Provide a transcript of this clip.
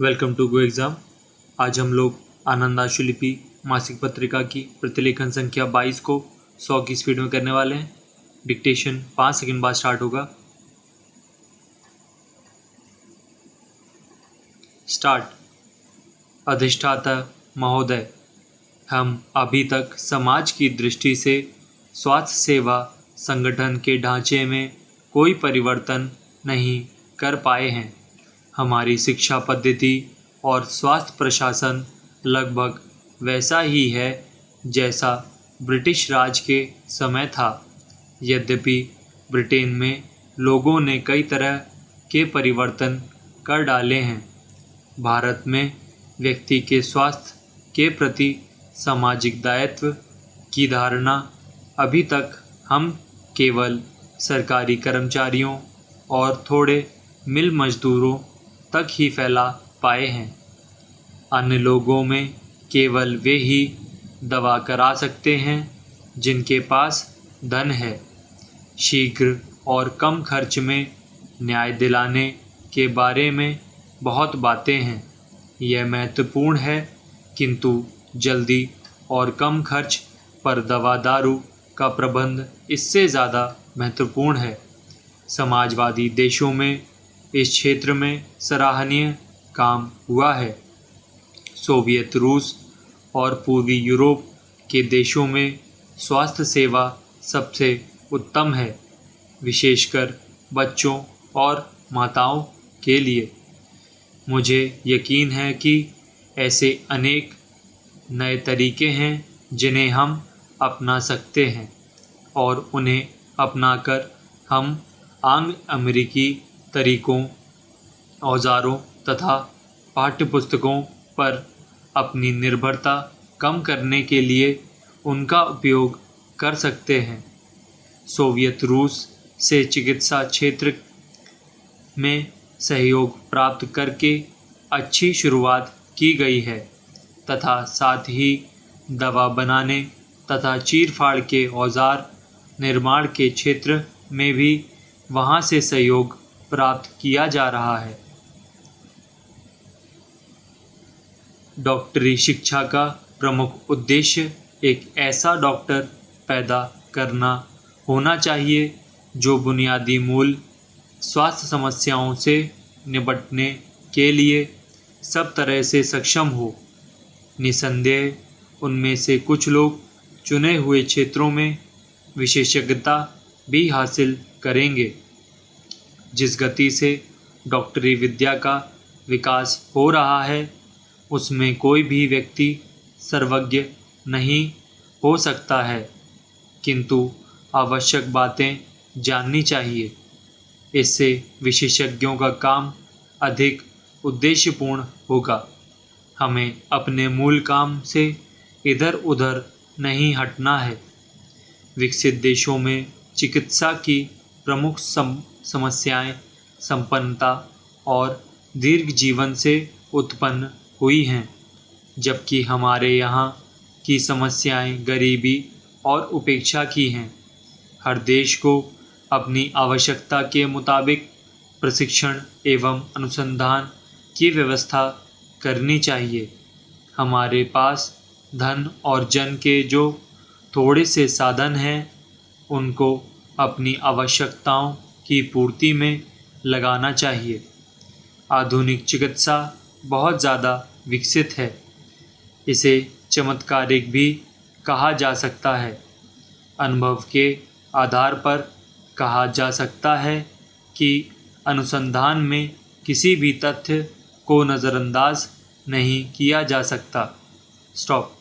Welcome to go exam. आज हम लोग आनंद आशुलिपि मासिक पत्रिका की प्रतिलेखन संख्या 22 को 100 की स्पीड में करने वाले हैं। डिक्टेशन 5 सेकंड बाद स्टार्ट होगा। स्टार्ट। अधिष्ठाता महोदय, हम अभी तक समाज की दृष्टि से स्वास्थ्य सेवा संगठन के ढांचे में कोई परिवर्तन नहीं कर पाए हैं। हमारी शिक्षा पद्धति और स्वास्थ्य प्रशासन लगभग वैसा ही है जैसा ब्रिटिश राज के समय था। यद्यपि ब्रिटेन में लोगों ने कई तरह के परिवर्तन कर डाले हैं, भारत में व्यक्ति के स्वास्थ्य के प्रति सामाजिक दायित्व की धारणा अभी तक हम केवल सरकारी कर्मचारियों और थोड़े मिल मजदूरों तक ही फैला पाए हैं। अन्य लोगों में केवल वे ही दवा करा सकते हैं जिनके पास धन है। शीघ्र और कम खर्च में न्याय दिलाने के बारे में बहुत बातें हैं। यह महत्वपूर्ण है, किंतु जल्दी और कम खर्च पर दवा दारू का प्रबंध इससे ज़्यादा महत्वपूर्ण है। समाजवादी देशों में इस क्षेत्र में सराहनीय काम हुआ है। सोवियत रूस और पूर्वी यूरोप के देशों में स्वास्थ्य सेवा सबसे उत्तम है, विशेषकर बच्चों और माताओं के लिए। मुझे यकीन है कि ऐसे अनेक नए तरीके हैं जिन्हें हम अपना सकते हैं और उन्हें अपनाकर हम अमेरिकी तरीकों, औजारों तथा पाठ्यपुस्तकों पर अपनी निर्भरता कम करने के लिए उनका उपयोग कर सकते हैं। सोवियत रूस से चिकित्सा क्षेत्र में सहयोग प्राप्त करके अच्छी शुरुआत की गई है तथा साथ ही दवा बनाने तथा चीर-फाड़ के औजार निर्माण के क्षेत्र में भी वहाँ से सहयोग प्राप्त किया जा रहा है। डॉक्टरी शिक्षा का प्रमुख उद्देश्य एक ऐसा डॉक्टर पैदा करना होना चाहिए जो बुनियादी मूल स्वास्थ्य समस्याओं से निपटने के लिए सब तरह से सक्षम हो। निसंदेह उनमें से कुछ लोग चुने हुए क्षेत्रों में विशेषज्ञता भी हासिल करेंगे। जिस गति से डॉक्टरी विद्या का विकास हो रहा है, उसमें कोई भी व्यक्ति सर्वज्ञ नहीं हो सकता है, किंतु आवश्यक बातें जाननी चाहिए। इससे विशेषज्ञों का काम अधिक उद्देश्यपूर्ण होगा। हमें अपने मूल काम से इधर उधर नहीं हटना है। विकसित देशों में चिकित्सा की प्रमुख समस्याएं संपन्नता और दीर्घ जीवन से उत्पन्न हुई हैं, जबकि हमारे यहाँ की समस्याएं गरीबी और उपेक्षा की हैं। हर देश को अपनी आवश्यकता के मुताबिक प्रशिक्षण एवं अनुसंधान की व्यवस्था करनी चाहिए। हमारे पास धन और जन के जो थोड़े से साधन हैं, उनको अपनी आवश्यकताओं की पूर्ति में लगाना चाहिए। आधुनिक चिकित्सा बहुत ज़्यादा विकसित है। इसे चमत्कारिक भी कहा जा सकता है। अनुभव के आधार पर कहा जा सकता है कि अनुसंधान में किसी भी तथ्य को नज़रअंदाज नहीं किया जा सकता। स्टॉप।